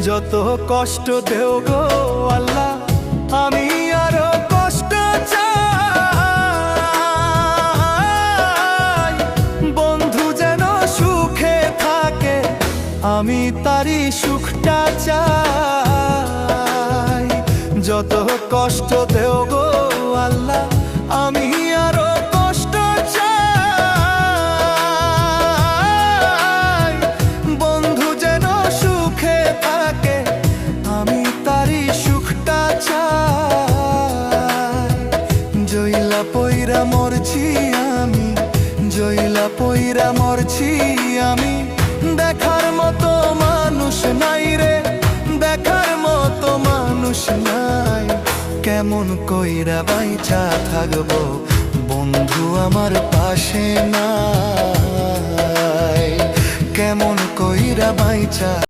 যত কষ্ট দেও গো আল্লাহ, আমি আরো কষ্ট চাই। বন্ধু যেন সুখে থাকে, আমি তারই সুখটা চাই। যত কষ্ট দেও গো আল্লাহ, আমি আরো কষ্ট চাই। বন্ধু যেন সুখে থাকে, আমি তারই সুখটা চাই। জইলা পইরা মরছি আমি, জইলা পইরা মরছি আমি। দেখার মতো মানুষ নাই রে, দেখার মতো মানুষ নাই। কেমন কইরা বাইচা থাকবো, বন্ধু আমার পাশে নাই। কেমন কইরা বাইচা